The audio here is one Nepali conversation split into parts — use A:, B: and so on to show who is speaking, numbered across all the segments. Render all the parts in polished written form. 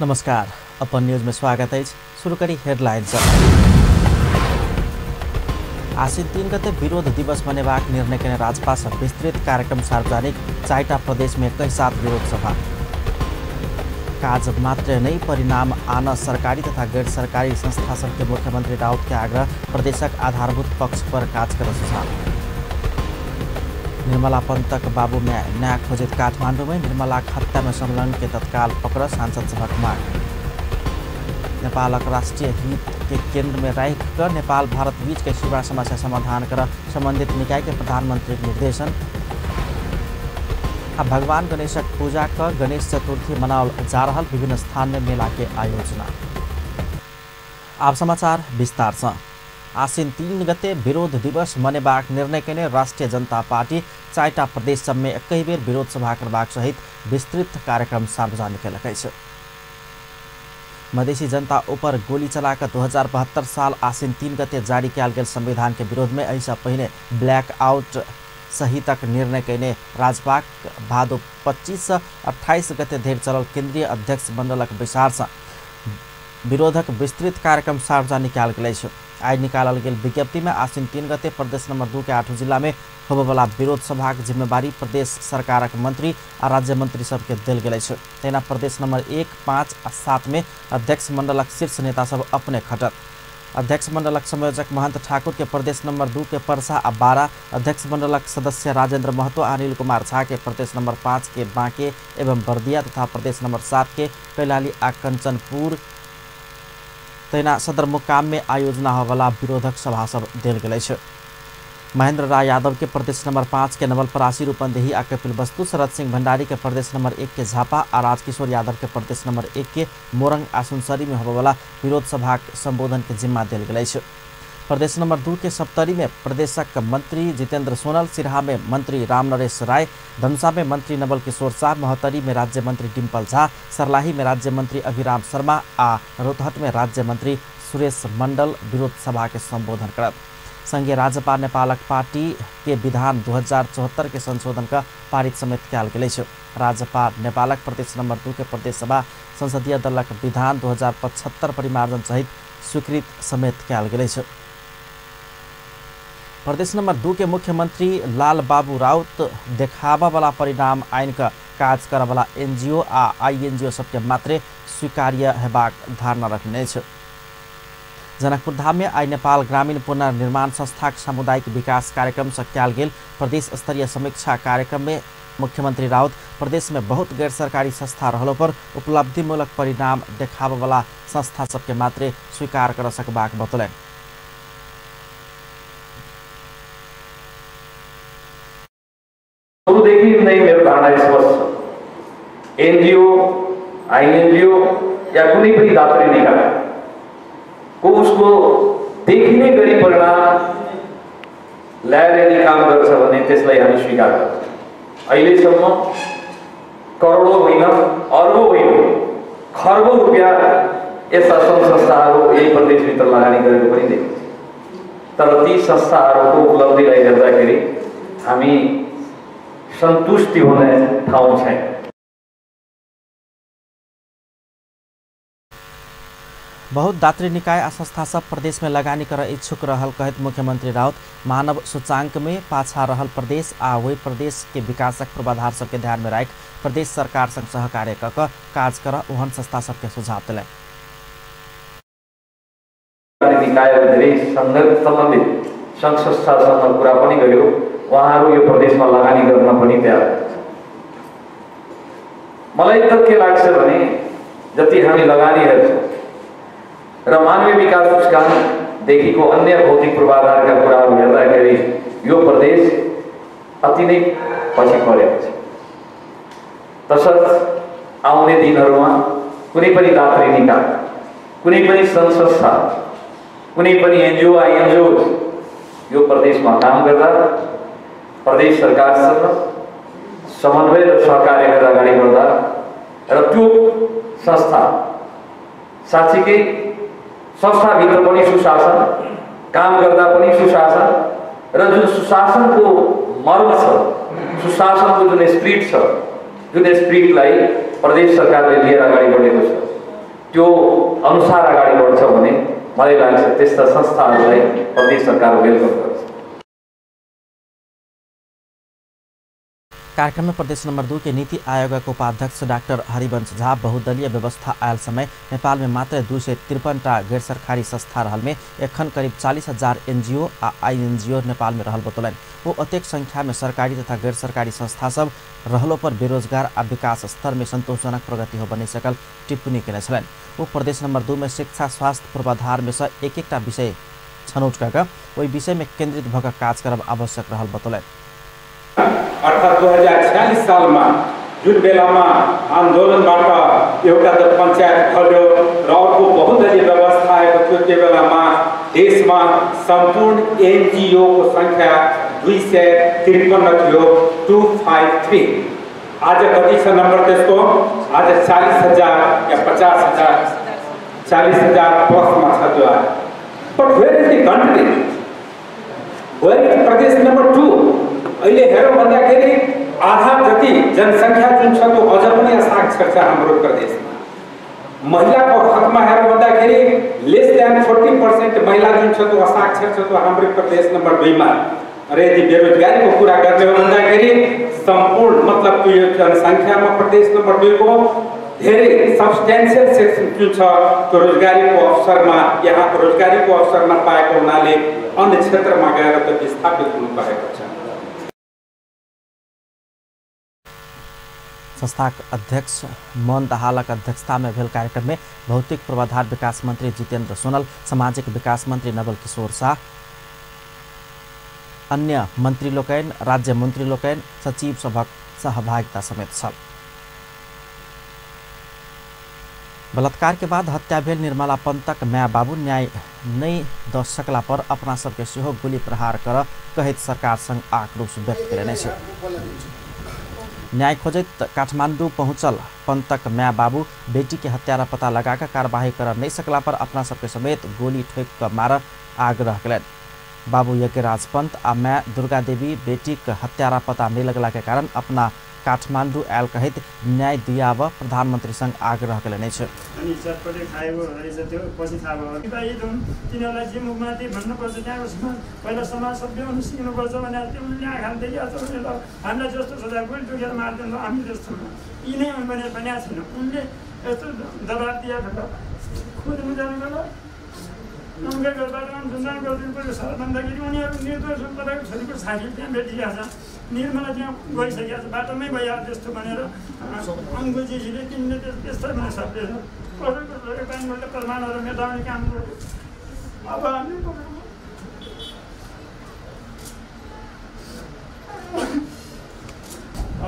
A: नमस्कार, अपन न्यूज में स्वागत है। शुरू करी हेडलाइन्स। आश्विन 3 गते विरोध दिवस बनेबाक निर्णय के राजपास विस्तृत कार्यक्रम सार्वजनिक। 4टा प्रदेश में एक साथ विरोध सभा। काज मात्र नहीं परिणाम आन सरकारी तथा गैर सरकारी संस्था सबके मुख्यमंत्री राउत के आग्रह। प्रदेशक आधारभूत पक्ष पर काज कर सुझाव। निर्मला पंतक बाबू में न्याय खोजित काठमांडू में निर्मला हत्या में संलग्न के तत्काल पकड़। सांसद सभा मांग। नेपालक राष्ट्रीय हित के केंद्र में रह कर नेपाल भारत बीच के सीमा समस्या समाधान कर संबंधित निकाय के प्रधानमंत्री के निर्देशन। भगवान गणेशक पूजा कर गणेश चतुर्थी मनाओल जा रहा। विभिन्न स्थान में मेला के आयोजना। अब समाचार विस्तार से। आश्विन 3 गते विरोध दिवस मनेबाक निर्णय केने राष्ट्रिय जनता पार्टी 4टा प्रदेश सब में एक बेर विरोध सभा करबाक सहित विस्तृत कार्यक्रम सार्वजनिक कयलकै छ। मधेसी जनता ऊपर गोली चलाकर 2072 साल आश्विन 3 गते जारी कयल गेल संविधान के विरोध में ऐसा पहले ब्लैक आउट सहितक निर्णय केने राजपाक भादो 25 से 28 गते धरि चलल केंद्रीय अध्यक्ष मंडलक विचार से विरोधक विस्तृत कार्यक्रम सार्वजनिक कयल गेल छ। आज निकालल गेल विज्ञप्ति में आश्विन 3 गते प्रदेश नंबर 2 के 8 जिला में होबेवाला विरोध सभा के जिम्मेवारी प्रदेश सरकारक मंत्री आ राज्य मंत्री सबके देल गेल छै। तेना प्रदेश नंबर 1, 5 आ 7 में अध्यक्ष मंडलक शीर्ष नेता सब अपने खटत। अध्यक्ष मंडलक संयोजक महंत ठाकुर के प्रदेश नंबर 2 के परसा आ 12, अध्यक्ष मंडलक सदस्य राजेंद्र महतो, अनिल कुमार झा के प्रदेश नंबर 5 के बांके एवं बर्दिया तथा प्रदेश नंबर 7 के कैलाली आ कंचनपुर तैना सदरमुकाम में आयोजना होवाला विरोधक सभा सब देल गेल छै। महेंद्र राय यादव के प्रदेश नंबर 5 के नवलपरासी, रूपंदेही आ कपिलवस्तु, शरद सिंह भंडारी के प्रदेश नंबर 1 के झापा आ राजकिशोर यादव के प्रदेश नंबर 1 के मोरंग आ सुनसरी में होवाला विरोध सभा संबोधन के जिम्मा देल गेल छै। प्रदेश नंबर 2 के सप्तरी में प्रदेशक मंत्री जितेंद्र सोनल, सिरहा में मंत्री रामनरेश राय, धनुषा में मंत्री नवल किशोर शाह, महोत्तरी में राज्य मंत्री डिम्पल झा, सर्लाही में राज्य मंत्री अभिराम शर्मा आ रोहतहट में राज्य मंत्री सुरेश मंडल विरोध सभा के संबोधन करत। संघीय राज्यपा नेपालक पार्टी के विधान 2074 के संशोधन का पारित समेत कयल गेल छै। राज्यपा नेपालक प्रदेश नंबर 2 के प्रदेश सभा संसदीय दलक विधान 2075 परिमार्जन सहित स्वीकृत समेत कयल गेल छै। प्रदेश नंबर 2 के मुख्यमंत्री लाल बाबू राउत देखावा वाला परिणाम आइन का काज कर वाला एनजीओ आ आईएनजीओ सबके मात्रे स्वीकार्य हेबाक धारणा रखने छ। जनकपुर धाम में आई नेपाल ग्रामीण पुनर्निर्माण संस्था सामुदायिक विकास कार्यक्रम से कयल गेल प्रदेश स्तरीय समीक्षा कार्यक्रम में मुख्यमंत्री राउत प्रदेश में बहुत गैर सरकारी संस्था रहलो पर उपलब्धिमूलक परिणाम देखावा वाला संस्था सबके मात्रे स्वीकार कर सकबाक बतौलन।
B: देखि नहीं मेरो धारणा स्पष्ट। एनजीओ, आईएनजीओ या कुनै पनि दात्री निकाय को उसको देखिने गरी परिणाम ल्याएर यदि काम गर्छ भने त्यसलाई हामी स्वीकार गर्छौँ। अहिलेसम्म करोडौं होइन, अरबौं होइन, खर्बौं रुपियाँ यस्ता सङ्घ संस्थाहरू यही प्रदेशभित्र लगानी गरेको पनि देखिन्छ। तर ती संस्थाहरूको उपलब्धिलाई हेर्दाखेरि हामी संतुष्टि होने ठाउँ छैन।
A: बहुत दात्री निकाय आ संस्था सब प्रदेश में लगानी कर इच्छुक रहल कहत मुख्यमंत्री राउत मानव सूचांक में पाछा रहल प्रदेश आ वही प्रदेश के विकासक पूर्वाधार सबके ध्यान में राख प्रदेश सरकार संग सहकार्य क काज कर ओहन संस्था सबके सुझाव दिले।
B: निकायहरू धेरै सम्बन्धित संघ संस्थासँग कुरा पनि गर्यो। उहाँहरू यो प्रदेशमा लगानी गर्न पनि तयार। मलाई त के लाग्छ भने जति हामी लगानी हेर्छौँ र मानवीय विकास सूचकाङ्कदेखिको अन्य भौतिक पूर्वाधारका कुराहरू हेर्दाखेरि यो प्रदेश अति नै पछि परेको छ। तसर्थ आउने दिनहरूमा कुनै पनि दात्री निकाय, कुनै पनि सङ्घ संस्था, कुनै पनि एनजीओ, आईएनजीओ यो प्रदेशमा काम गर्दा प्रदेश सरकारसँग समन्वय र सहकार्य गरेर अगाडि बढ्दा र त्यो संस्था साँच्चीकै संस्थाभित्र पनि सुशासन, काम गर्दा पनि सुशासन र जुन सुशासनको मर्म छ, सुशासनको जुन स्पिरिट छ, जुन स्पिरिटलाई प्रदेश सरकारले लिएर अगाडि बढेको छ त्यो अनुसार अगाडि बढ्छ भने मलाई लाग्छ त्यस्ता संस्थाहरूलाई प्रदेश सरकार वेलकम गर्छ।
A: कार्यक्रम में प्रदेश नंबर 2 के नीति आयोग के उपाध्यक्ष डाक्टर हरिवंश झा बहुदलीय व्यवस्था आयल समय नेपाल में मात्र 253 गैर सरकारी संस्था रहल में एखन करीब 40,000 एनजीओ आ आईएनजीओ नेपाल में रहल बतौलन। वो अत्यधिक संख्या में सरकारी तथा गैर सरकारी संस्था सब रहलो पर बेरोजगार आ विकास स्तर में संतोषजनक प्रगति हो बनी सकल टिप्पणी केने छलन। वो प्रदेश नंबर 2 में शिक्षा स्वास्थ्य पूर्वाधार में से एक विषय छनौट कर वही विषय में केंद्रित भकर काज करब आवश्यक रहल बतौलन।
C: अर्थात् 2046 सालमा जुन बेलामा आन्दोलनबाट एउटा त पञ्चायत खल्यो र अर्को बहुदलीय व्यवस्था आएको थियो, त्यो बेलामा देशमा सम्पूर्ण एनजीओको संख्या 253 थियो, 253। आज कति छ नम्बर त्यसको? आज 40,000 या 50,000, 40,000 प्लसमा छ त्यो आज। But where is the country? Where is प्रदेश नम्बर 2? अहिले हेरौँ भन्दाखेरि आधा जति जनसङ्ख्या जुन छ त्यो अझ पनि असाक्षर छ हाम्रो प्रदेशमा। महिलाको हकमा हेरौँ भन्दाखेरि लेस देन 40% महिला जुन छ त्यो असाक्षर छ त्यो हाम्रो प्रदेश नम्बर 2 मा। र यदि बेरोजगारीको कुरा गर्ने हो भन्दाखेरि सम्पूर्ण मतलब यो जनसङ्ख्यामा प्रदेश नम्बर 2 को धेरै सब्स्टेन्शियल सेक्सन जुन छ त्यो रोजगारीको अवसरमा यहाँको रोजगारीको अवसरमा पाएको हुनाले अन्य क्षेत्रमा गएर त विस्थापित हुनु परेको छ।
A: संस्था अध्यक्ष मोहन दाहालक अध्यक्षता में भेल कार्यक्रम में भौतिक पूर्वाधार विकास मंत्री जितेन्द्र सोनल, सामाजिक विकास मंत्री नवल किशोर शाह, अन्य मंत्री लोकैन, राज्य मंत्री लोकैन, सचिव सभक सहभागिता समेत छल। बलात्कार के बाद हत्या भेल निर्मला पंतक माया बाबू न्याय नहीं द सकला पर अपना सबके सेहो गोली प्रहार कर कहित सरकार संग आक्रोश व्यक्त करेने छे। न्याय खोजत काठमांडू पहुंचल पंतक माया बाबू बेटी के हत्यारा पता लगाकर कार्यवाही कर नहीं सकला पर अपना सबके समेत गोली ठोक कर मार आग्रह कलन। बाबू यज्ञराज पंत आ माया दुर्गा देवी बेटी के हत्यारा पता नहीं लगला के कारण अपना काठमांडू आयल कहित न्याय दियाव प्रधानमंत्री संग आग्रह कलेने छ।
D: अनि चटपटे खाएको रहेछ त्यो पछि थाहा भयो कि भाइ तिनीहरूलाई जे मुखमा त्यही भन्नुपर्छ, त्यहाँ पहिला समाज सभ्य हुनु सिक्नुपर्छ भने त्यो न्याय खान देखिहाल्छ भने ल हामीलाई जस्तो सजाय गोली टोकेर मार्दैन हामी जस्तो यी नै भनेर भनेको छैन। उनले यस्तो दबाब दिएको खोज्नु जानु बेला उनकै घरबाट अनुसन्धान गरिदिनु पर्यो सर भन्दाखेरि उनीहरू निर्दोष तपाईँको छोरीको छाती त्यहाँ भेटिरहेको छ, निर्मला त्यहाँ गइसकेको छ, बाटोमै भइहाल्छ त्यस्तो भनेर अङ्गुलजीले तिमीले त्यस्तै भने सक्दैन कसैको कानबाट प्रमाणहरू मेटाउने काम गर्यो। अब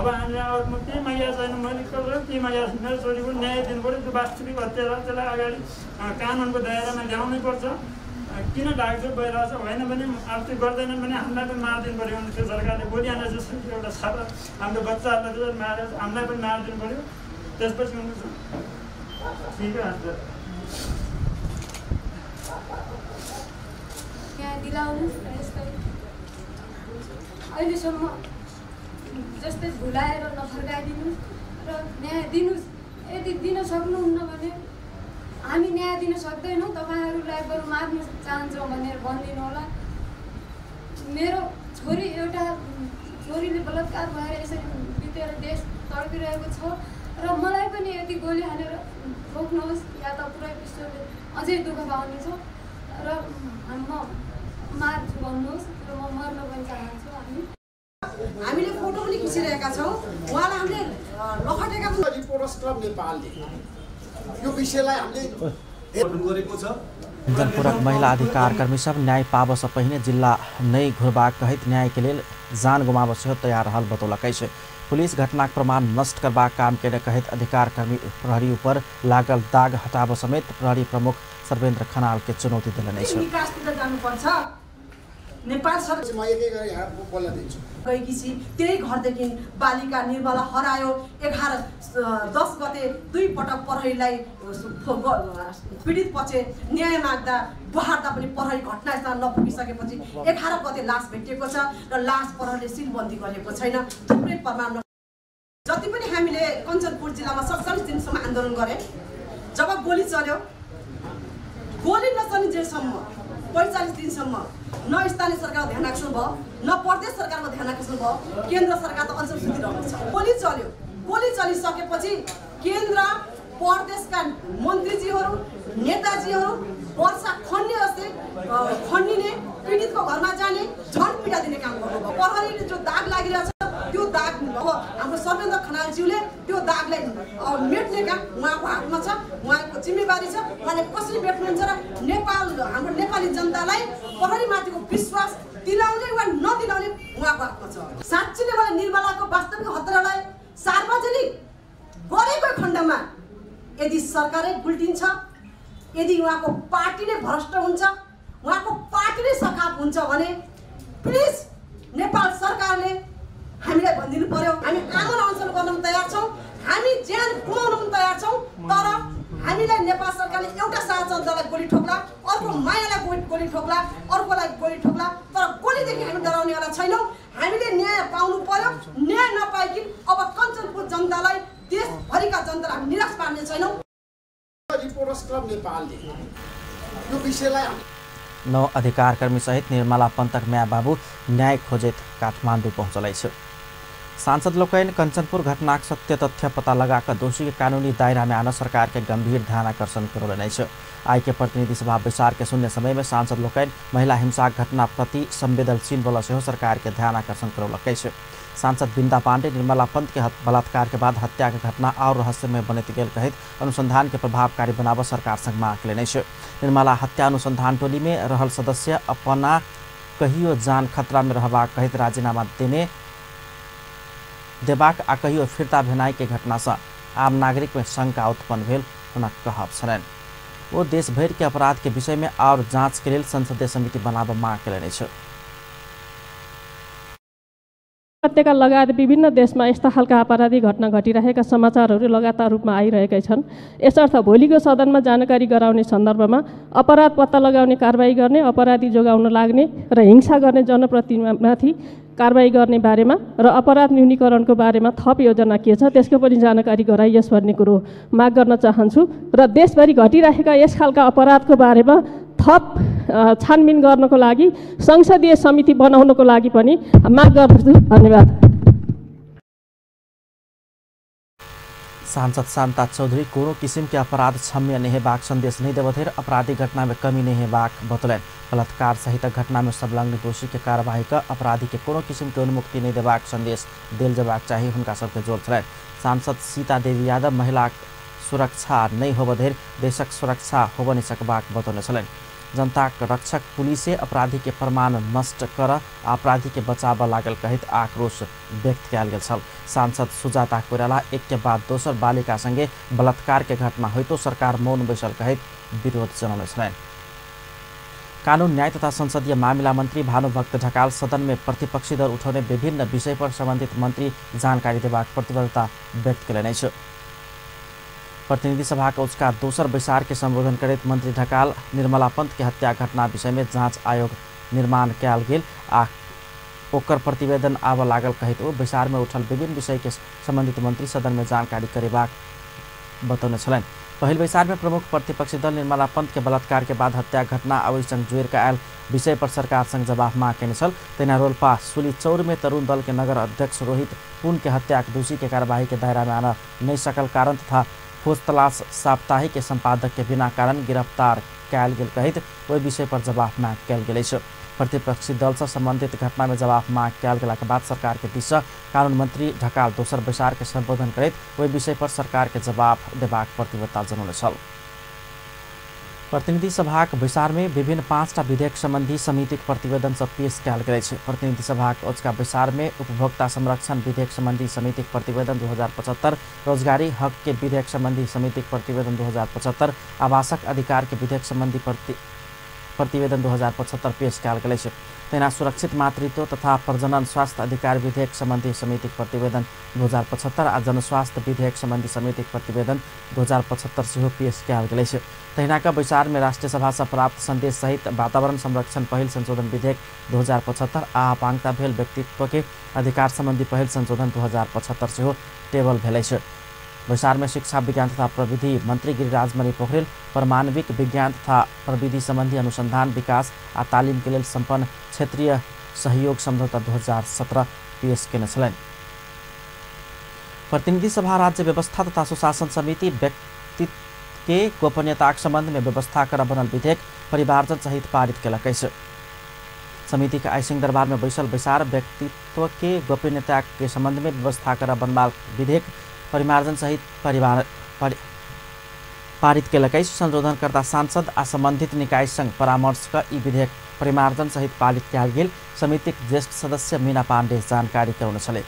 D: हामीले अब केही माया छैन, मैले कसैको केही माया छैन, मेरो छोरीको न्याय दिनु पऱ्यो। त्यो वास्तविक हत्या त्यसलाई अगाडि कानुनको दायरामा ल्याउनै पर्छ। किन ढाकछोप भइरहेछ होइन भने अब त्यो गर्दैनन् भने हामीलाई पनि मारिदिनु पऱ्यो भने त्यो सरकारले गोली हाने जस्तो एउटा छात्र हाम्रो बच्चाहरूलाई त्यसरी मारेर हामीलाई पनि मारिदिनु पऱ्यो। त्यसपछि हुन्छ ठिकै हुन्छ
E: न्याय दिलाउनु अहिलेसम्म जस्तै भुलाएर नफर्काइदिनु र न्याय दिनुहोस्। यदि दिन सक्नुहुन्न भने हामी न्याय दिन सक्दैनौँ, तपाईँहरूलाई बरु मार्न चाहन्छौँ भनेर भनिदिनु होला। मेरो छोरी एउटा छोरीले बलात्कार भएर यसरी बितेर देश तड्पिरहेको छ र मलाई पनि यदि गोली हानेर ठोक्नुहोस् या त पुरै विश्वले अझै दुःख पाउनेछ र म मार्छु भन्नुहोस् र म मर्न पनि चाहन्छु।
F: हामीले फोटो पनि खिचिरहेका छौँ। उहाँलाई हामीले लखटेका रिपोर्टर्स क्लब नेपालले यो विषयलाई हामीले गरेको छ।
A: जनपूरक महिला अधिकार कर्मी सब न्याय पावस पहिने जिल्ला नई घुरबाग कहित न्याय के लिए जान गुमाव से तैयार रहल बतौलकै छै। पुलिस घटनाक प्रमाण नष्ट करबाक काम केने कहित अधिकार कर्मी प्रहरी ऊपर लागल दाग हटाव समेत प्रहरी प्रमुख सर्वेन्द्र खनाल के चुनौती दिलने छ।
F: नेपाल सरकार म एक गरी यहाँ बोल्न दिन्छु। गएकी छि त्यही घरदेखि बालिका निर्मला हरायो। 10 गते 2 पटक प्रहरीलाई पीडित पछि न्याय माग्दा बहार्दा पनि प्रहरी घटनास्थल नपुगिसकेपछि 11 गते लास भेटिएको छ र लास प्रहरीले सिलबन्दी गरेको छैन। थुप्रै प्रमाण जति पनि हामीले कञ्चनपुर जिल्लामा 47 दिनसम्म आन्दोलन गरे जब गोली चल्यो, गोली नचलिन्जेलसम्म 45 दिनसम्म न स्थानीय सरकार ध्यान आकर्षण भयो, न प्रदेश सरकारमा ध्यान आकर्षण भयो, केन्द्र सरकार त अञ्चल सुतिरहेको छ। गोली चल्यो, गोली चलिसकेपछि केन्द्र प्रदेशका मन्त्रीजीहरू नेताजीहरू वर्षा खन्ने जस्तै खन्निने, पीडितको घरमा जाने, झन् पीडा दिने काम गर्नुभयो। प्रहरीले जो दाग लागिरहेछ त्यो दाग अब हाम्रो सर्वेन्द्र खनालज्यूले त्यो दागलाई मेट्ने काम उहाँको हातमा छ, उहाँको जिम्मेवारी छ। उहाँले कसरी मेट्नुहुन्छ र हाम्रो नेपाली जनतालाई प्रहरीमाथिको विश्वास दिलाउने वा नदिलाउने उहाँको हातमा छ। साँच्चै नै मलाई निर्मलाको वास्तविक हत्यालाई सार्वजनिक गरेको खण्डमा यदि सरकारै उल्टिन्छ, यदि उहाँको पार्टी नै भ्रष्ट हुन्छ, उहाँको पार्टी नै सखाप हुन्छ भने प्लिज नेपाल सरकारले हामीलाई भनिदिनु पर्यो। हामी आन्दोलन अनसन गर्न तयार छौँ, हामी ज्यान गुमाउन पनि तयार छौँ, तर हामीलाई नेपाल सरकारले एउटा साझालाई गोली ठोक्ला, अर्को मायालाई गोली ठोक्ला, अर्कोलाई गोली ठोक्ला, तर गोलीदेखि हामी डराउनेवाला छैनौँ। हामीले न्याय पाउनु पर्यो। न्याय नपाइकन अब कञ्चनपुर जनतालाई, देशभरिका जनतालाई हामी निराश पार्ने छैनौँ।
G: रिपोर्टर्स क्लब नेपालले यो विषयलाई
A: 9 अधिकारकर्मी सहित निर्मला पन्तक म्या बाबू न्याय खोजेत काठमाडौँ पहुँचलै छ। सांसद लोकैन कञ्चनपुर घटनाक सत्य तथ्य पता लगाकर दोषी के कानूनी दायरा में आना सरकार के गंभीर ध्यान आकर्षण करौले छ। आई के प्रतिनिधि सभा विचार के शून्य समय में सांसद लोकैन महिला हिंसा घटना प्रति संवेदनशील बोला से सरकार के ध्यान आकर्षण करौलकै छ। सांसद बिंदा पांडे निर्मला पंत के बलात्कार के बाद हत्या के घटना और रहस्यमय बनत गेल कहित अनुसंधान के प्रभावकारी बनाव सरकार संग माग लेने छ। निर्मला हत्या अनुसंधान टोली में रहल सदस्य अपना कहियो जान खतरा में रहबा कहित राजीनामा देबाक आ कहियो फिर्ता भेनाई के घटना से आम नागरिक में शंका उत्पन्न भेल हुनक कहब छन्। वो देश भर के अपराध के विषय में और जांच के लिए संसदीय समिति बनाव माग केलने छ।
H: उपत्यका लगायत विभिन्न देशमा यस्ता खालका अपराधी घटना घटिरहेका समाचारहरू लगातार रूपमा आइरहेकै छन्। यसर्थ भोलिको सदनमा जानकारी गराउने सन्दर्भमा अपराध पत्ता लगाउने कारबाही गर्ने, अपराधी जोगाउन लाग्ने र हिंसा गर्ने जनप्रतिनिधिमाथि कारबाही गर्ने बारेमा र अपराध न्यूनीकरणको बारेमा थप योजना के छ त्यसको पनि जानकारी गराइयोस् भन्ने कुरो माग गर्न चाहन्छु र देशभरि घटिरहेका यस खालका अपराधको बारेमा थप छानबिन गर्नको लागि संसदीय समिति बनाउनको लागि पनि माग गर्दछु। धन्यवाद।
A: सांसद शान्ता चौधरी कोनो किसिम के अपराध क्षम्य नहीं हेबाक संदेश नहीं देवथेर अपराधी घटना में कमी नहीं हेबाक बतौलन। बलात्कार सहित घटना में संलग्न दोषी के कार्यवाही का अपराधी के कोनो किसिम के उन्मुक्ति नहीं देबाक संदेश दिल जबाक चाहिए हुनका सबके जोर छलैन। सांसद सीता देवी यादव महिला सुरक्षा नहीं होबधेर देशक सुरक्षा होब नहीं सकबाक बतौने छलैन। जनता रक्षक पुलिसे अपराधी के प्रमाण नष्ट कर अपराधी के बचाव लागल कहित आक्रोश व्यक्त कयल गेल छल। सांसद सुजाता कोइराला एक के बाद दोसर बालिका संगे बलात्कार के घटना होइतो सरकार मौन बैसल कहित विरोध जनाउने छन्। कानून न्याय तथा संसदीय मामिला मंत्री भानुभक्त ढकाल सदन में प्रतिपक्षी दल उठाउने विभिन्न विषय पर संबंधित मंत्री जानकारी देबाक प्रतिबद्धता व्यक्त केलनि छ। प्रतिनिधि सभा का उसका दोसर बैसार के संबोधन करते मंत्री ढकाल निर्मला पंत के हत्या घटना विषय में जांच आयोग निर्माण कयल गेल आ ओकर प्रतिवेदन आब लागल कहित ओ बैसार में उठल विभिन्न विषय के संबंधित मंत्री सदन में जानकारी करेबाक बतौने छलैन। पहिल बैसार में प्रमुख प्रतिपक्षी दल निर्मला पंत के बलात्कार के बाद हत्या घटना अवैध संग जोड़ का आयल विषय पर सरकार संग जवाब मांग केने छल। तेना रोल्पा सुली चौर में तरुण दल के नगर अध्यक्ष रोहित पुन के हत्या दोषी के कार्यवाही के दायरा में आना नहीं सकल कारण तथा खोज तलाश साप्ताहिक के संपादक के बिना कारण गिरफ्तार कयल गेल कहित ओहि विषय पर जवाब मांग कयल गेल छ। प्रतिपक्षी दल से संबंधित घटना में जवाब मांग कयल गेला के बाद सरकार के दिश कानून मंत्री ढकाल दोसर बैसार के संबोधन करते ओहि विषय पर सरकार के जवाब देबाक प्रतिबद्धता जनाउने छल। प्रतिनिधि सभा बैसार में विभिन्न 5टा विधेयक संबंधी समितिक प्रतिवेदन सब पेश कयल गेल छै। प्रतिनिधि सभा ओजका बैसार में उपभोक्ता संरक्षण विधेयक संबंधी समितिक प्रतिवेदन 2075, रोजगारी हक के विधेयक संबंधी समितिक प्रतिवेदन 2075, आवासक अधिकार के विधेयक संबंधी प्रतिवेदन 2075 पेश कयल गेल छै। तेना सुरक्षित मातृत्व तथा प्रजनन स्वास्थ्य अधिकार विधेयक संबंधी समितिक प्रतिवेदन 2075 आ जनस्वास्थ्य विधेयक संबंधी समितिक प्रतिवेदन 2075 सेहो पेश कयल गेल छै। तहिनाका बैसार में राष्ट्रीय सभा से प्राप्त संदेश सहित वातावरण संरक्षण पहिल संशोधन विधेयक 2075 आ अपाङ्गता भेल व्यक्तित्व के अधिकार संबंधी पहिल संशोधन 2075 सेहो टेबल भेलै छ। बैसारमा शिक्षा विज्ञान तथा प्रविधि मन्त्री गिरिराज मणि पोखरेल परमाणविक विज्ञान तथा प्रविधि सम्बन्धी अनुसन्धान विकास आ तालिम के लेल सम्पन्न क्षेत्रीय सहयोग सम्झौता 2017 पेश केने छलनि। प्रतिनिधि सभा राज्य व्यवस्था तथा सुशासन समिति व्यक्ति के गोपनीयता संबंध में व्यवस्था कर बनल विधेयक परिवारजन सहित पारित केलक अछि। समिति के आइसिंग दरबार में बैसल बैसार व्यक्तित्व के गोपनीयता के संबंध में व्यवस्था कर बनल विधेयक परिमार्जन सहित पारित केलक अछि। संशोधनकर्ता सांसद आ संबंधित निकाय संग परामर्श का ई विधेयक परिमार्जन सहित पारित कयल गेल समितिक ज्येष्ठ सदस्य मीना पाण्डे जानकारी गराउन छले।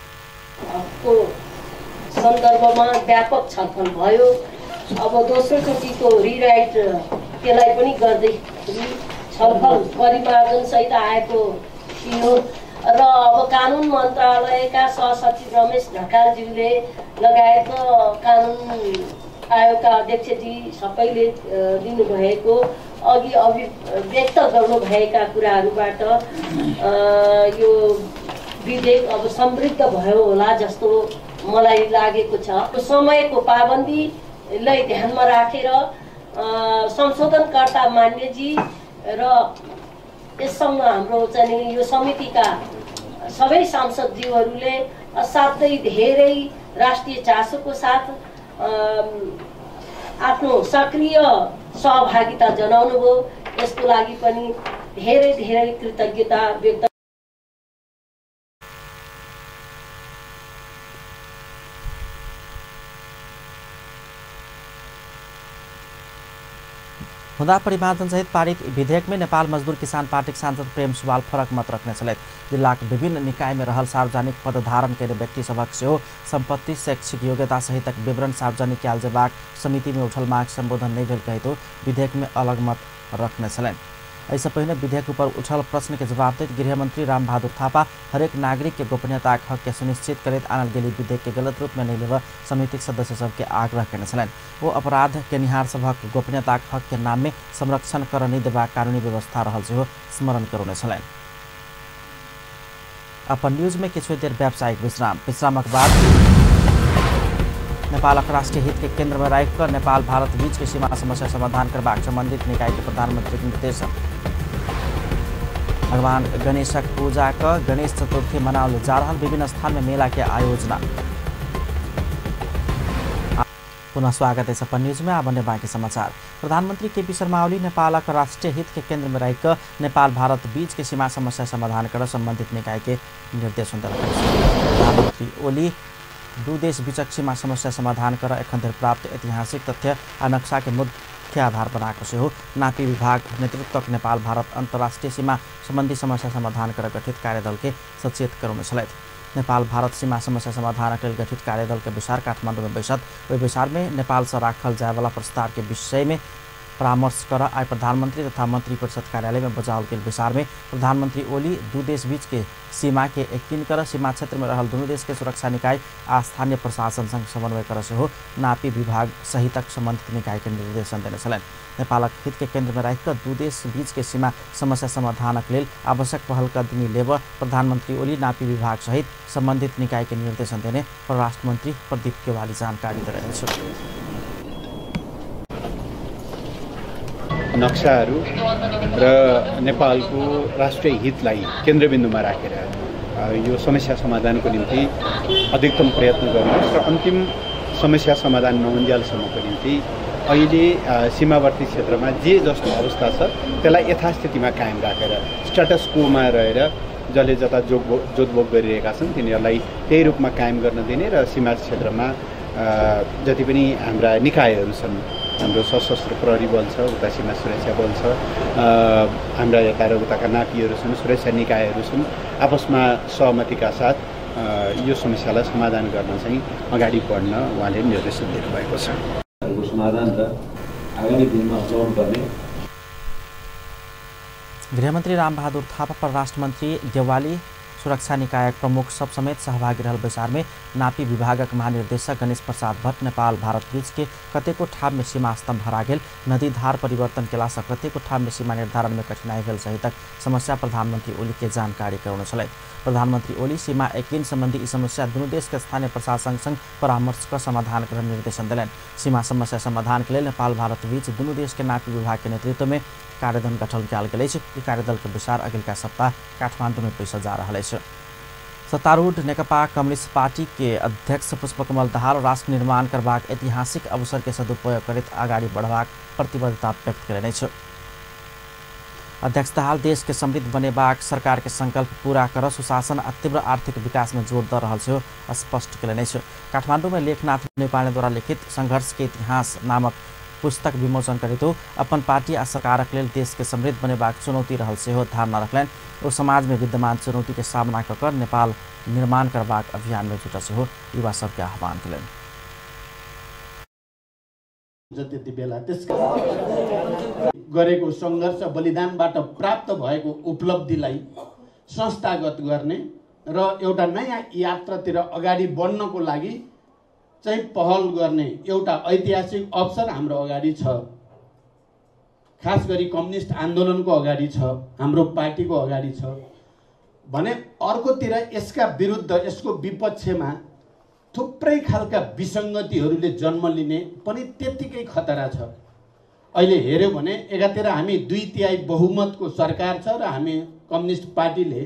I: सन्दर्भमा व्यापक छलफल भयो। अब दोस्रोचोटिको रिराइट त्यसलाई पनि गर्दै छलफल परिमार्जन सहित आएको थियो र अब कानुन मन्त्रालयका सहसचिव रमेश ढकालज्यूले लगायत कानुन आयोगका अध्यक्षजी सबैले दिनुभएको अघि अभिव्यक्त गर्नुभएका कुराहरूबाट यो विधेयक अब समृद्ध भयो होला जस्तो मलाई लागेको छ। समयको पाबन्दीलाई ध्यानमा राखेर संशोधनकर्ता मान्यजी र यससँग हाम्रो चाहिँ यो समितिका सबै सांसदज्यूहरूले असाध्यै धेरै राष्ट्रिय चासोको साथ आफ्नो सक्रिय सहभागिता जनाउनुभयो। यसको लागि पनि धेरै धेरै कृतज्ञता व्यक्त
A: हुँदा परिमार्जन सहित पारित विधेयक में नेपाल मजदूर किसान पार्टी सांसद प्रेम सुवाल फरक मत रखने छलैथ। जिल्लाक विभिन्न निकाय में रहल सार्वजनिक पद धारण केने व्यक्ति सभक सेहो सम्पत्ति शैक्षिक योग्यता सहितक विवरण सार्वजनिक कयल जेबाक समिति में उठल माग संबोधन नहीं भेल कहितो विधेयक में अलग मत रखने छलैन। ऐसा पहले विधेयक पर उठल प्रश्न के जवाब देते गृहमंत्री रामबहादुर थापा हरेक नागरिक के गोपनीयता हक के सुनिश्चित करते आनल गेली विधेयक के गलत रूप में नहीं लेव समितिक सदस्य सबके आग्रह करने छलैन। वो अपराध के निहार सभक गोपनीयता हक के नाम में संरक्षण कर नहीं देवा कानूनी व्यवस्था रहल सेहो स्मरण करौने छलैन। अपन न्यूज में किछु देर व्यावसायिक विश्रामक बाद नेपालक राष्ट्रीय हित के केंद्र में राखिकर नेपाल भारत बीच के सीमा समस्या समाधान करबाक संबंधित निकाय के प्रधानमंत्री के निर्देश। भगवान गणेशक पूजा का गणेश चतुर्थी मनाओल जा रहा विभिन्न स्थान में मेला के आयोजना। पुनः स्वागत है अपन न्यूज में। आबने बाकी समाचार। प्रधानमंत्री केपी शर्मा ओली नेपालक राष्ट्रीय हित के केंद्र में रहकर नेपाल भारत बीच के सीमा समस्या समाधान कर संबंधित निकाय के निर्देशन दिलक। प्रधानमंत्री ओली दू देश बीचक सीमा समस्या समाधान कर एखन धरि प्राप्त ऐतिहासिक तथ्य आ नक्शा के मुख्य आधार बनाकर सेहो नापी विभाग नेतृत्वक नेपाल भारत अंतर्राष्ट्रीय सीमा संबंधी समस्या समाधान कर गठित कार्यदल के सचेत करौने छलैथ। नेपाल भारत सीमा समस्या समाधान के लिए गठित कार्यदल के विचार काठमाडौँ में बैसत ओहि विचार में नेपाल से राखल जाए वाला प्रस्ताव के विषय में परामर्श कर आज प्रधानमंत्री तथा मंत्री परिषद कार्यालय में बजाओल गेल विचार में प्रधानमंत्री ओली दू देश बीच के सीमा के एकीन कर सीमा क्षेत्र में रहल दोनों देश के सुरक्षा निकाय आ स्थानीय प्रशासन संग समन्वय कर सेहो नापी विभाग सहितक संबंधित निकाय के निर्देशन देने छलैन। नेपालक हित के केंद्र में राखिकर दू देश बीच के सीमा समस्या समाधानक लेल आवश्यक पहल कदमी लेब प्रधानमंत्री ओली नापी विभाग सहित संबंधित निकाय के निर्देशन देने परराष्ट्र मंत्री प्रदीप केवाली जानकारी दिए।
J: नक्साहरू र नेपालको राष्ट्रिय हितलाई केन्द्रबिन्दुमा राखेर यो समस्या समाधानको निम्ति अधिकतम प्रयत्न गर्नुहोस् र अन्तिम समस्या समाधान नहुन्जेलसम्मको निम्ति अहिले सीमावर्ती क्षेत्रमा जे जस्तो अवस्था छ त्यसलाई यथास्थितिमा कायम राखेर स्ट्याटस कोमा रहेर जसले जता जोतभोग गरिरहेका छन् तिनीहरूलाई त्यही रूपमा कायम गर्न दिने र सीमा क्षेत्रमा जति पनि हाम्रा निकायहरू छन्, हाम्रो सशस्त्र प्रहरी बल छ, उता सीमा सुरक्षा बल छ, हाम्रा यता र उताका नापीहरू छन्, सुरक्षा निकायहरू छन्, आपसमा सहमतिका साथ यो समस्यालाई समाधान गर्न चाहिँ अगाडि बढ्न उहाँले निर्देशन दिनुभएको छ।
K: समाधान त आगामी दिनमा अप्नाउनु पर्ने।
A: गृहमन्त्री रामबहादुर थापा, परराष्ट्र मन्त्री गेवाली सुरक्षा निकायक प्रमुख सब समेत सहभागी रहल बैसार में नापी विभागक महानिर्देशक गणेश प्रसाद भट्ट नेपाल भारत बीच के कतेको ठाम में सीमा स्तंभ हरा गेल, नदी धार परिवर्तन केलासँ कतेको ठाम में सीमा निर्धारण में कठिनाई भेल सहितक समस्या प्रधानमंत्री ओली के जानकारी कराउन छलै। प्रधानमंत्री ओली सीमा एकीकरण संबंधी ई समस्या दुनू देश के स्थानीय प्रशासन संग परामर्श कर समाधान कर निर्देशन दिलैन। सीमा समस्या समाधान के लिए नेपाल भारत बीच दुनू देश के नापी विभाग के नेतृत्व में कार्यदल गठन कयल गेल अछि। ई कार्यदल के विचार अगिला सप्ताह काठमांडू में पैसा जा रहा है। सत्तारूढ़ नेकपा कम्युनिस्ट पार्टी के अध्यक्ष पुष्पकमल दाहाल राष्ट्र निर्माण करबाक ऐतिहासिक अवसर के सदुपयोग करैत आगाड़ी बढ़बाक प्रतिबद्धता व्यक्त कयलनि अछि। अध्यक्ष दाहाल देश के समृद्ध बनेबाक सरकार के संकल्प पूरा कर सुशासन आ तीव्र आर्थिक विकास में जोर द रहल सेहो स्पष्ट कयलनि अछि। काठमांडू में लेखनाथ नेपाली द्वारा लिखित संघर्ष के इतिहास नामक पुस्तक विमोचन करितो अपन पार्टी आ सरकारक लेल देश के समृद्ध बनेबाक चुनौती रहल सेहो धारणा रखलनि। ओ समाज में विद्यमान चुनौती के सामना कर नेपाल निर्माण करबाक अभियान में जुटल सेहो युवा सबके आह्वान कयलनि।
L: जति बेला त्यसका गरेको संघर्ष बलिदानबाट प्राप्त भएको उपलब्धिलाई संस्थागत गर्ने र एउटा नयाँ यात्रातिर अगाडि बढ्नको लागि चाहिँ पहल गर्ने एउटा ऐतिहासिक अवसर हाम्रो अगाडि छ। खास गरी कम्युनिस्ट आन्दोलनको अगाडि छ, हाम्रो पार्टीको अगाडि छ भने अर्कोतिर यसका विरुद्ध यसको विपक्षमा थुप्रै खालका विसङ्गतिहरूले जन्म लिने पनि त्यत्तिकै खतरा छ। अहिले हेर्यो भने एकातिर हामी 2/3 बहुमतको सरकार छ र हामी कम्युनिस्ट पार्टीले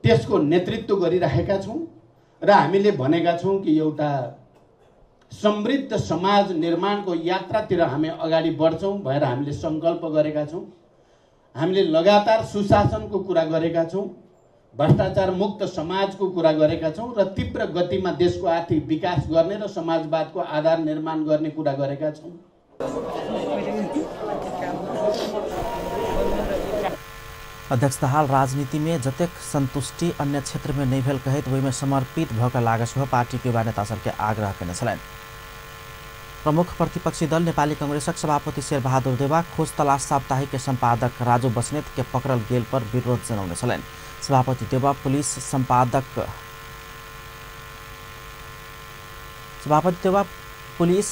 L: त्यसको नेतृत्व गरिरहेका छौँ र हामीले भनेका छौँ कि एउटा समृद्ध समाज निर्माणको यात्रातिर हामी अगाडि बढ्छौँ भएर हामीले सङ्कल्प गरेका छौँ। हामीले लगातार सुशासनको कुरा गरेका छौँ, भ्रष्टाचार मुक्त समाजको कुरा गरेका छौँ र तीव्र गतिमा देशको आर्थिक विकास गर्ने र समाजवादको आधार निर्माण गर्ने कुरा गरेका छौँ।
A: अध्यक्ष दाहाल राजनीति में जतेक संतुष्टि अन्य क्षेत्र में नहीं भेल कहैत ओहि में समर्पित भऽ कऽ लागत हो पार्टी के युवा नेता सबके आग्रह कयने छलनि। प्रमुख प्रतिपक्षी दल नेपाली कांग्रेसक सभापति शेरबहादुर देवा खोज तलाश साप्ताहिक के संपादक राजू बस्नेत के पकड़ल गेल पर विरोध जनाउने छलनि। सभापति देवा पुलिस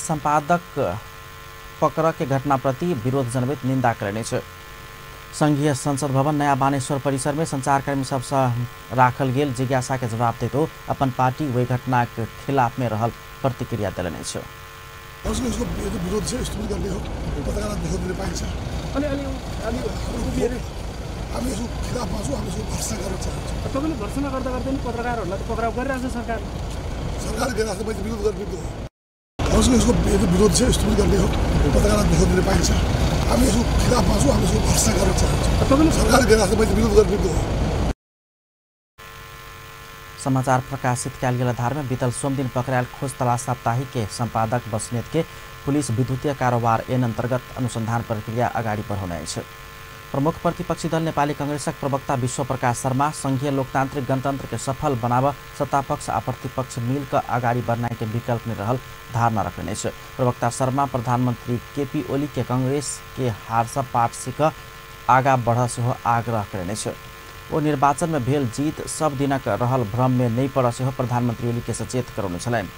A: संपादक पकड़ के घटना प्रति विरोध जनबैत निंदा कयने छ। संघीय संसद भवन नया बानेश्वर परिसर में संचारकर्मी सबसे राखल गेल जिज्ञासा के जवाब देतो अपन पार्टी वही घटना के खिलाफ में रहल प्रतिक्रिया दिलने छ।
M: उसको विरोध से स्टोरी गर्ने हो पत्रकार बहुत दिन पाइन्छ अनि हामी यसको खिलाफमा छौँ। हामी यसको भर्सना गर्न चाहन्छौँ।
N: तपाईँले भर्सना गर्दा गर्दै नि पत्रकारहरूलाई त पक्राउ गरिरहेको छ सरकार
M: गरिरहेको मैले विरोध गरेको हो। यसको विरोध चाहिँ स्टोरी गर्ने हो पत्रकार बहुत दिन पाइन्छ हामी यसको खिलाफमा छौँ। हामी यसको भर्सना गर्न चाहन्छौँ। तपाईँले सरकार गरिरहेको मैले विरोध गरेको हो।
A: समाचार प्रकाशित कयल गेल आधार में बीतल सोम दिन पकड़ायल खोज तलाश साप्ताहिक के संपादक बस्नेत के पुलिस विद्युतीय कारोबार ऐन अंतर्गत अनुसंधान प्रक्रिया अगाडि बढ़ाउने छ। प्रमुख प्रतिपक्षी दल नेपाली कांग्रेसक प्रवक्ता विश्व प्रकाश शर्मा संघीय लोकतांत्रिक गणतंत्र के सफल बनाव सत्तापक्ष आ प्रतिपक्ष मिलकर अगाडि बढ़नाइ के विकल्प में रहल धारणा रखने छ। प्रवक्ता शर्मा प्रधानमंत्री केपी ओली के कांग्रेस के हार से पाठ सीख आगा बढ़ सेहो आग्रह करने छ। ओ निर्वाचन में भेल जीत सब दिनक रहल भ्रम में नहीं पड़ सेहो प्रधानमंत्री ओली के सचेत कराउने छलनि।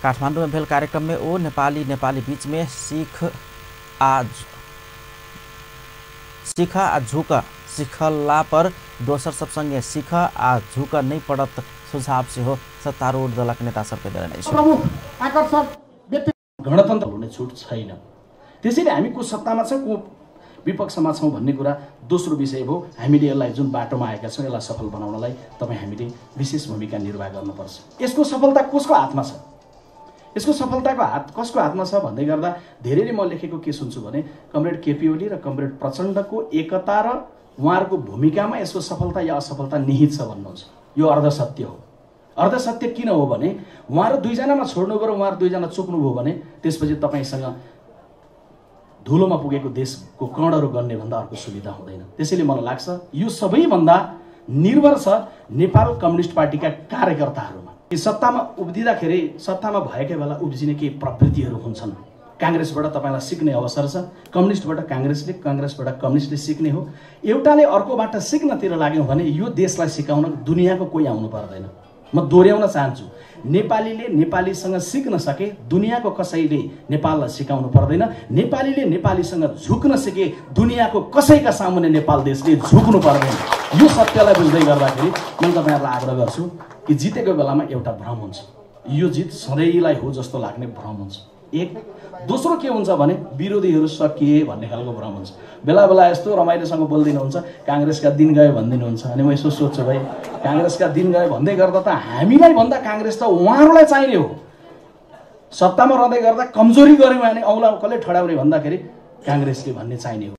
A: काठमांडू में भेल कार्यक्रम में ओ नेपाली बीच में सीख आ झुक सीखला पर दोसर सब संगे सीख आ झुक नहीं पड़त सुझाव सेहो सत्तारूढ़ दलक नेता सबके देने छ।
O: गणतन्त्र हुने छुट छैन। त्यसैले हामी को सत्तामा छ को विपक्षमा छौँ भन्ने कुरा दोस्रो विषय हो। हामीले यसलाई जुन बाटोमा आएका छौँ यसलाई सफल बनाउनलाई तपाईँ हामीले विशेष भूमिका निर्वाह गर्नुपर्छ। यसको सफलता कसको हातमा छ, यसको सफलताको हात कसको हातमा छ भन्दै गर्दा धेरैले म लेखेको के सुन्छु भने कमरेड केपी ओली र कमरेड प्रचण्डको एकता र उहाँहरूको भूमिकामा यसको सफलता या असफलता निहित छ भन्नुहुन्छ। यो अर्धसत्य हो। अर्धसत्य किन हो भने उहाँहरू दुईजनामा छोड्नु गएर उहाँहरू दुईजना चुक्नुभयो भने त्यसपछि तपाईँसँग धुलोमा पुगेको देशको कणहरू गन्ने भन्दा अर्को सुविधा हुँदैन। त्यसैले मलाई लाग्छ यो सबैभन्दा निर्भर छ नेपाल कम्युनिस्ट पार्टीका कार्यकर्ताहरूमा। सत्तामा उब्दिँदाखेरि सत्तामा भएकै बेला उब्जिने केही प्रवृत्तिहरू हुन्छन्। काङ्ग्रेसबाट तपाईँलाई सिक्ने अवसर छ। कम्युनिस्टबाट काङ्ग्रेसले, काङ्ग्रेसबाट कम्युनिस्टले सिक्ने हो। एउटाले अर्कोबाट सिक्नतिर लाग्यौँ भने यो देशलाई सिकाउन दुनियाँको कोही आउनु पर्दैन। म दोहोऱ्याउन चाहन्छु, नेपालीले नेपालीसँग सिक्न सके दुनियाँको कसैले नेपाललाई सिकाउनु पर्दैन। नेपालीले नेपालीसँग झुक्न सके दुनियाँको कसैका सामुन्ने नेपाल देशले झुक्नु पर्दैन। यो सत्यलाई बुझ्दै गर्दाखेरि मैले तपाईँहरूलाई आग्रह गर्छु कि जितेको बेलामा एउटा भ्रम हुन्छ, यो जित सधैँलाई हो जस्तो लाग्ने भ्रम हुन्छ। एक दोस्रो के हुन्छ भने विरोधीहरू सकिए भन्ने खालको भ्रम हुन्छ। बेला बेला यस्तो रमाइलोसँग बोलिदिनुहुन्छ, काङ्ग्रेसका दिन गयो भनिदिनुहुन्छ। अनि म यसो सोध्छु, भाइ काङ्ग्रेसका दिन गयो भन्दै गर्दा त हामीलाई भन्दा काङ्ग्रेस त उहाँहरूलाई चाहिने हो। सत्तामा रहँदै गर्दा कमजोरी गऱ्यौँ भने औँला कसले ठडाउने भन्दाखेरि काङ्ग्रेसले भन्ने चाहिने हो।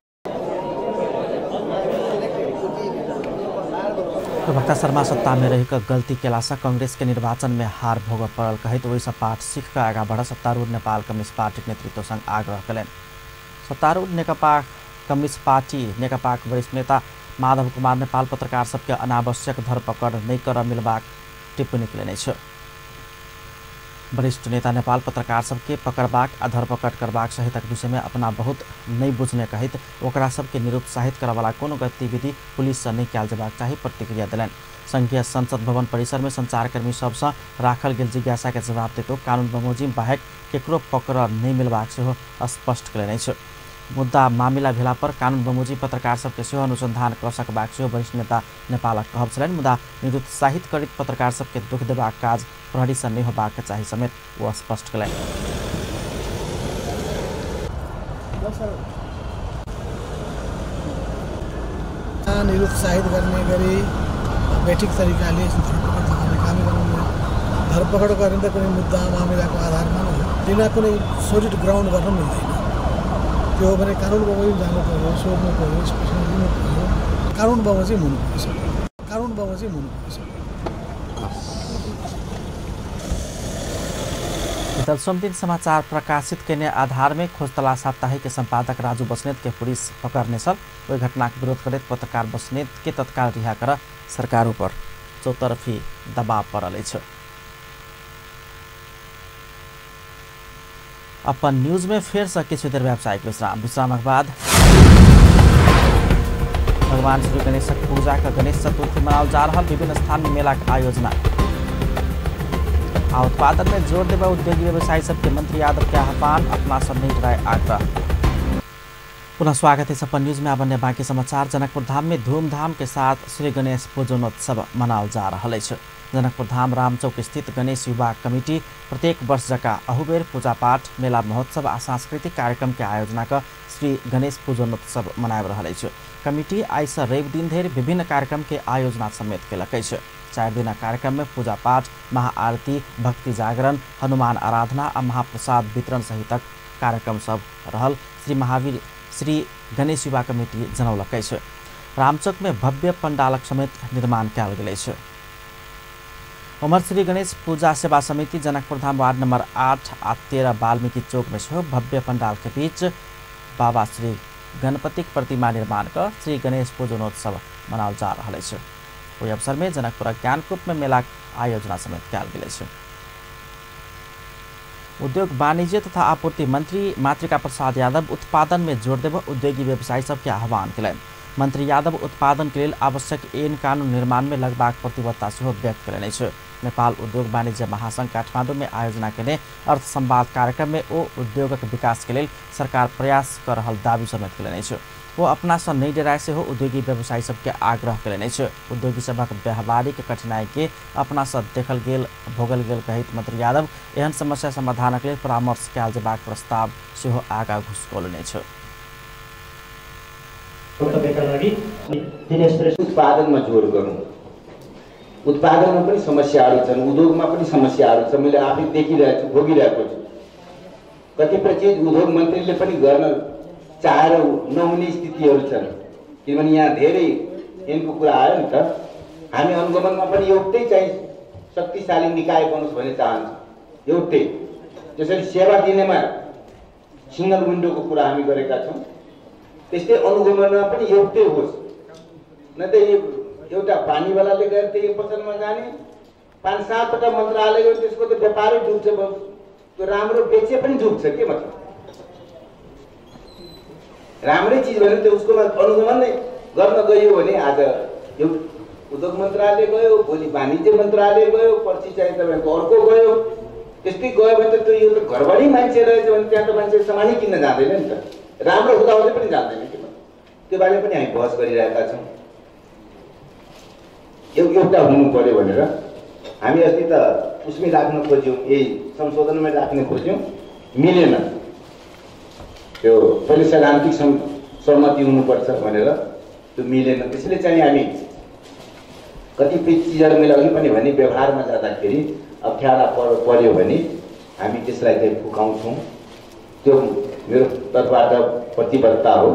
A: प्रवक्ता शर्मा सत्ता में रहेको गल्ती केलासा कांग्रेस के निर्वाचन में हार भोग पड़ल कहित वैसा पाठ सीख कर आगा बढ़ सत्तारूढ़ नेपाल कम्युनिस्ट पार्टी नेतृत्व संग आग्रह कलन। सत्तारूढ़ नेकपा कम्युनिस्ट पार्टी नेकपा वरिष्ठ नेता माधव कुमार नेपाल पत्रकार सबके अनावश्यक धरपकड़ नहीं कर मिलबाक टिप्पणी कलेने छ। वरिष्ठ नेता नेपाल पत्रकार सबके पकड़बाक आ धरपकड़ करबाक सहितक विषय में अपना बहुत नहीं बुझने कहित ओकरा सबके निरुत्साहित करवाला कोनो गतिविधि पुलिस से नहीं कयल जेबाक चाही प्रतिक्रिया दिलन। संघीय संसद भवन परिसर में संचारकर्मी सबसे राखल गेल जिज्ञासा के जवाब देते कानून बमोजिम बाहेक केकरो पकड़ नहीं मिलबाक सेहो स्पष्ट कयलनि छ। मुद्दा मामिला भेला पर कानून बमोजिम पत्रकार सबके सेहो अनुसंधान कर सकबाक सेहो वरिष्ठ नेता नेपालक कहब छलनि। मुदा निरुत्साहित करित पत्रकार सबके दुख देबाक काज प्रहरी से नहीं होबाक चाही समेत वो स्पष्ट कयलनि।
P: निरुत्साहित गर्ने गरी बैठक तरिकाले धरपकड गर्ने त कुनै मुद्दा मामिलाको आधारमा नै हो। त्यसलाई कुनै सोलिड ग्राउन्ड गर्न मिल्दैन। त्यो हो भने कानुन बमोजिम जानु पर्यो, सोध्नु पर्यो, स्पेसल लिनु पर्यो। कानुन बमोजिम हुनुपर्छ, कानुन बमोजिम हुनुपर्छ।
A: दलसोमदिन समाचार प्रकाशित करने आधार में खोजतला साप्ताहिक के संपादक राजू बस्नेत के पुलिस पकड़ने सल वही घटना का विरोध करते पत्रकार बस्नेत के तत्काल रिहा कर सरकार पर चौतरफी दबाव पड़ल छ। अपन न्यूज में फिर से किछु देर व्यावसायिक विश्राम के बाद भगवान श्री गणेश पूजा का गणेश चतुर्थी मनाओल जा रहा। विभिन्न स्थान में मेला का आयोजना उत्पादन में जोर देवा उद्योगी व्यवसायी सबके मंत्री यादव के आह्वान अपना सब नहीं डराए आग्रह। पुनः स्वागत है सपन न्यूज में। अब अन्य बाकी समाचार। जनकपुर धाम में धूमधाम के साथ श्री गणेश पूजनोत्सव मनाओल जा रहा है। जनकपुर धाम रामचौक स्थित गणेश युवा कमिटी प्रत्येक वर्ष जका अहुबेर पूजा पाठ मेला महोत्सव आ सांस्कृतिक कार्यक्रम के आयोजना कर श्री गणेश पूजनोत्सव मनाब रहा है। कमिटी आई से रवि दिन धरि विभिन्न कार्यक्रम के आयोजना समेत कलक। 4 दिना कार्यक्रम में पूजा पाठ, महाआरती, भक्ति जागरण, हनुमान आराधना और महाप्रसाद वितरण सहितक कार्यक्रम सब रहल। श्री गणेश युवा कमिटी जनौलक। रामचौक में भव्य पंडालक समेत निर्माण कयल गेल छै। उमर श्री गणेश पूजा सेवा समिति जनकपुर धाम वार्ड नंबर 8 आ 13 वाल्मीकि चौक में सेहो भव्य पंडाल के बीच बाबा श्री गणपति प्रतिमा निर्माण कर श्री गणेश पूजनोत्सव मनाओल जा रहा है। वही अवसर में जनकपुर ज्ञानकूप में मेला आयोजना समेत कयल गेल छै। उद्योग वाणिज्य तथा आपूर्ति मंत्री मातृका प्रसाद यादव उत्पादन में जोर देव उद्योगी व्यवसायी सबके आह्वान कयलनि। मंत्री यादव उत्पादन के लिए आवश्यक ऐन कानून निर्माण में लगबाक प्रतिबद्धता सेहो व्यक्त कयलनि छै। नेपाल उद्योग वाणिज्य महासंघ काठमांडू में आयोजना केने अर्थ संवाद कार्यक्रम में ओ उद्योगक विकास के लिए सरकार प्रयास कर रहल दावी समेत कयलनि छै। वो अपना से नहीं डराए से हो उद्योगी व्यवसायी सबके आग्रह कयलनि छै। उद्योगी सबक व्यावहारिक कठिनाई के अपना से देखल गेल भोगल गेल कहित मंत्री यादव एहन समस्या समाधान के लिए परामर्श कयल जेबाक प्रस्ताव सेहो आगा घुसकौलनि छै।
Q: उत्पादनमा जोड गरौँ। उत्पादनमा पनि समस्याहरू छन्, उद्योगमा पनि समस्याहरू छन्। मैले आफै देखिरहेको छु, भोगिरहेको छु। कतिपय चिज उद्योग मन्त्रीले पनि गर्न चाहेर नहुने स्थितिहरू छन्। किनभने यहाँ धेरै ऐनको कुरा आयो नि त। हामी अनुगमनमा पनि एउटै चाहिँ शक्तिशाली निकाय बनोस् भन्ने चाहन्छौँ, एउटै। जसरी सेवा दिनेमा सिंगल विन्डोको कुरा हामी गरेका छौँ, त्यस्तै अनुगमनमा पनि एउटै होस्। न त एउटा पानीवालाले गएर त्यही पसलमा जाने, 5-7 वटा मन्त्रालय गयो त्यसको त व्यापारै डुब्छ। त्यो राम्रो बेचे पनि डुब्छ के मतलब। राम्रै चिज भने त्यो उसकोमा अनुगमन नै गर्न गयो भने आज यो उद्योग मन्त्रालय गयो, भोलि वाणिज्य मन्त्रालय गयो, पर्सि चाहिँ तपाईँको अर्को गयो, त्यस्तै गयो भने त त्यो यो त घरबाटै मान्छे रहेछ भने त्यहाँ त मान्छे सामानै किन्न जाँदैन नि त, राम्रो हुँदाहुँदै पनि जाँदैन कि त्यो बारेमा पनि हामी बहस गरिरहेका छौँ। एउटा हुनु पर्यो भनेर हामी अस्ति त उसमै राख्न खोज्यौँ, यही संशोधनमै राख्न खोज्यौँ, मिलेन। त्यो पहिले सैद्धान्तिक सहमति हुनुपर्छ भनेर त्यो मिलेन। त्यसैले चाहिँ हामी कतिपय चिजहरू मैले अघि पनि भने व्यवहारमा जाँदाखेरि अप्ठ्यारा पर्यो भने हामी त्यसलाई चाहिँ फुकाउँछौँ। त्यो मेरो तर्फबाट प्रतिबद्धता हो।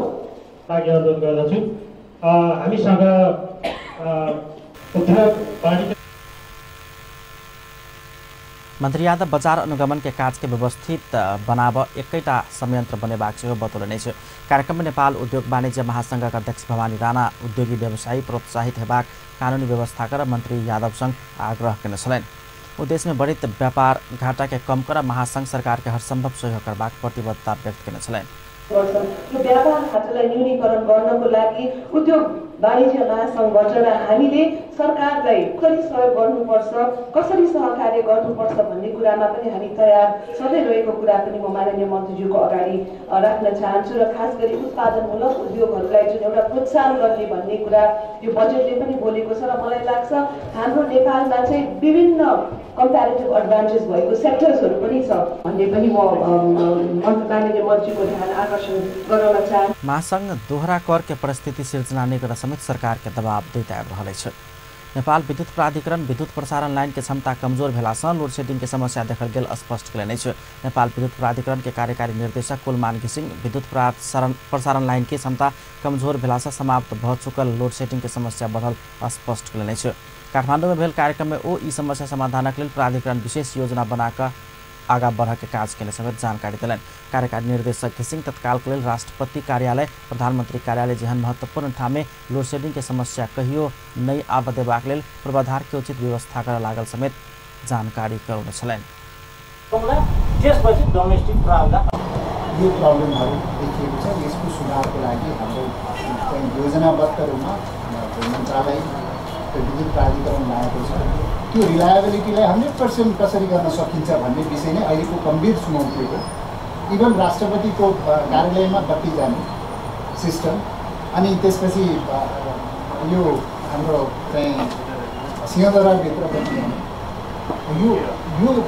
R: लागि अनुरोध गर्दछु हामीसँग
A: मन्त्री यादव बजार अनुगमन के काज के व्यवस्थित बनाव एकैटा संयन्त्र बनेबाक सेहो बतौलने छ। कार्यक्रम में नेपाल उद्योग वाणिज्य महासंघका अध्यक्ष भवानी राणा उद्योगी व्यवसायी प्रोत्साहित हेबाक कानूनी व्यवस्था कर मंत्री यादवसँग आग्रह करने छलैन। उद्देश्य में बढ़ित व्यापार घाटा के कम कर महासंघ सरकार के हरसम्भव सहयोग करबाक प्रतिबद्धता व्यक्त करने छलैन।
S: यो व्यापार खाँचालाई न्यूनीकरण गर्नको लागि उद्योग वाणिज्य महासंघबाट हामीले सरकारलाई कसरी सहयोग गर्नुपर्छ, कसरी सहकार्य गर्नुपर्छ भन्ने कुरामा पनि हामी तयार सधैँ रहेको कुरा पनि म माननीय मन्त्रीज्यूको अगाडि राख्न चाहन्छु। र खास गरी उत्पादनमूलक उद्योगहरूलाई जुन एउटा प्रोत्साहन गर्ने भन्ने कुरा यो बजेटले पनि बोलेको छ। र मलाई लाग्छ हाम्रो नेपालमा चाहिँ विभिन्न कम्प्यारेटिभ एडभान्टेज भएको सेक्टर्सहरू पनि छ भन्ने पनि म माननीय मन्त्रीको ध्यान आकर्षण गराउन चाहन्छु।
A: महासंघ दोहरा कर के परिस्थिति सिर्जना नै गर्न समेत सरकार के दबाव दैत आबि रहल छ। नेपाल विद्युत प्राधिकरण विद्युत प्रसारण लाइन के क्षमता कमजोर भेलासँ लोड शेडिंग के समस्या देखल गेल स्पष्ट कयलनि छ। नेपाल विद्युत प्राधिकरण के कार्यकारी निर्देशक कुलमान घिसिङ विद्युत प्रसारण लाइन के क्षमता कमजोर भेलासँ समाप्त भ चुकल लोड शेडिंग के समस्या बढ़ल स्पष्ट कयलनि छ। काठमाडौँ में भेल कार्यक्रम में ओ ई समस्या समाधानक लेल प्राधिकरण विशेष योजना बनाकर आगा बढ़ के काज करने समेत जानकारी दिलन। कार्यकारी निर्देशक घिसिङ तत्काल के लेल राष्ट्रपति कार्यालय प्रधानमंत्री कार्यालय जेहन महत्वपूर्ण ठाम में लोड शेडिंग के समस्या कहियो नहीं आब देबाक लेल पूर्वाधार के उचित व्यवस्था कर लागल समेत जानकारी कराउन छलैन।
T: त्यसपछि डोमेस्टिक प्रावधान
U: यो प्रब्लमहरू देखिएको छ। यसको सुधारको लागि हाम्रो योजनाबद्ध रूपमा मन्त्रालय विद्युत प्राधिकरण ल्याएको छ। त्यो रिलायबिलिटीलाई 100% कसरी गर्न सकिन्छ भन्ने विषय नै अहिलेको गम्भीर चुनौती हो। इभन राष्ट्रपतिको कार्यालयमा बत्ती जाने सिस्टम अनि त्यसपछि यो हाम्रो चाहिँ सिंहदरबारभित्र बत्ती जाने यो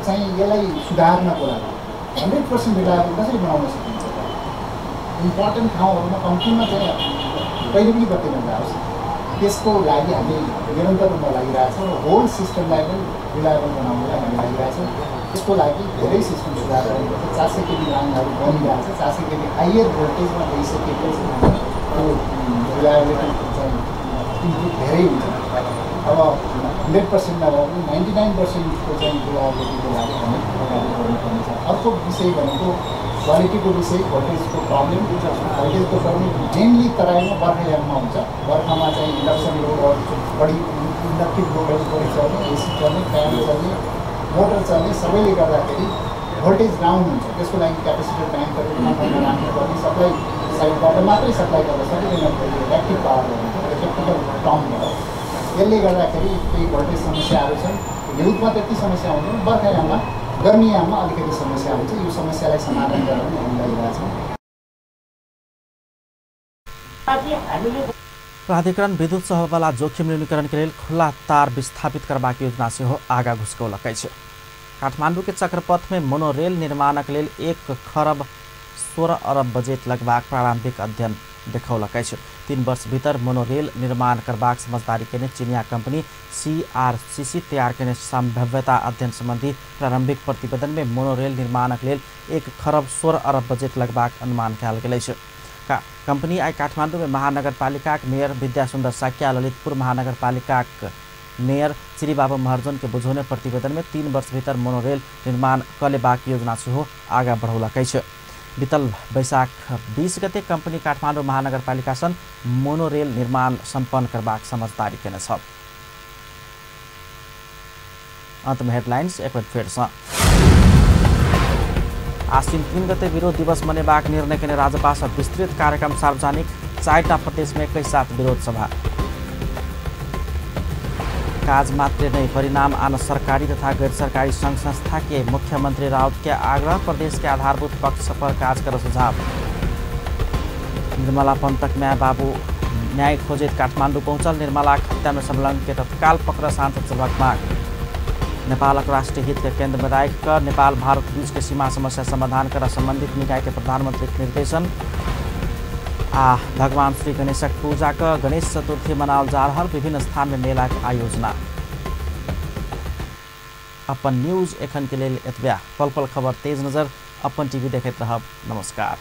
U: चाहिँ यसलाई सुधार्नको लागि 100% रिलायबल कसरी बनाउन सकिन्छ। इम्पोर्टेन्ट ठाउँहरूमा कम्तीमा चाहिँ कहिले पनि बत्ती नजाओस् त्यसको लागि हामी निरन्तर रूपमा लागिरहेछौँ। र होल सिस्टमलाई पनि रिलायबल बनाउनलाई हामी लागिरहेछौँ। त्यसको लागि धेरै सिस्टम सुधार गर्नुपर्छ। 400 केबी लाइनहरू बनिरहेछ, 400 केबी हायर भोल्टेजमा गइसकेपछि त्यो रिलायबिलिटी चाहिँ इम्प्रुभ धेरै हुन्छ। अब 100% नभए पनि 99%को चाहिँ रिलायबिलिटीको लागि हामी अगाडि बढ्नुपर्ने छ। अर्को विषय भनेको क्वालिटीको विषय, भोल्टेजको प्रब्लम। भोल्टेजको प्रब्लम मेनली तराईमा बर्खायाममा हुन्छ। बर्खामा चाहिँ इन्डक्सन लोडहरू बढी, इन्डक्टिभ लोडहरू बढी चल्ने, एसी चल्ने, फ्यान चल्ने, मोटर चल्ने, सबैले गर्दाखेरि भोल्टेज डाउन हुन्छ। त्यसको लागि क्यापेसिटर ब्याङ्कहरू राख्नुपर्ने, सप्लाई साइडबाट मात्रै सप्लाई गर्न सकिँदैन। इलेक्ट्रिक पावर इलेक्ट्रिकल टर्म भयो। यसले गर्दाखेरि केही भोल्टेज समस्याहरू छन्। हिउँदमा त्यति समस्या हुँदैन, बर्खायाममा गर्मीयाममा अलिकति समस्या हुन्छ। यो समस्यालाई समाधान गर्न हामी लागिरहेछौँ।
A: प्राधिकरण विद्युत सहवाला जोखिम न्यूनीकरण के लिए खुला तार विस्थापित करबाक योजना से हो आगा घुसकौलकै छ। काठमाडौँ के चक्रपथ में मोनोरेल निर्माण के लिए 1 खरब 16 अरब बजेट लगभग प्रारंभिक अध्ययन देखौलकै छ। 3 वर्ष भीतर मोनोरेल निर्माण करबाक समझदारी के चीनिया कंपनी CRCC तैयार करने संभाव्यता अध्ययन संबंधी प्रारंभिक प्रतिवेदन में मोनोरेल निर्माण के लिए 1 खरब 16 अरब बजेट लगभग अनुमान कयल गेल छ। कंपनी आई काठमाडौँ में महानगरपालिका मेयर विद्यासुन्दर साक्या, ललितपुर महानगरपालिका मेयर श्रीबाबु महर्जन के बुझौने प्रतिवेदन में 3 वर्ष भीतर मोनोरेल निर्माण कलेबाक योजना से हो आगा बढ़ौलकै छ। बीतल वैशाख 20 गते कंपनी काठमाडौँ महानगरपालिका सन मोनोरेल निर्माण सम्पन्न करबाक समझदारी केने छ। अंत में हेडलाइंस एक बार फिर से। आश्विन 3 गते विरोध दिवस मनेबाक निर्णय केने राज्यपाल विस्तृत कार्यक्रम सार्वजनिक 4टा प्रदेश में एक साथ विरोध सभा काज मात्र नहीं परिणाम आन सरकारी तथा गैर सरकारी संघ संस्था के मुख्यमंत्री राउत के आग्रह प्रदेश के आधारभूत पक्ष पर काज कर सुझाव निर्मला पंथक न्याय बाबू न्याय खोजित काठमाडौँ पहुंचल निर्मला हत्या में संलग्न के तत्काल पकड़ शांत चलक माग नेपालक राष्ट्रीय हित के केंद्र में राख कर नेपाल भारत बीच के सीमा समस्या समाधान कर संबंधित निकाय के प्रधानमंत्री के निर्देशन भगवान श्री गणेशक पूजा का गणेश चतुर्थी मनावल जा रहा विभिन्न स्थान में मेला के आयोजना। अपन न्यूज एखन के लिए एतबा पल पल खबर तेज नजर अपन टीवी देखते रहब। नमस्कार।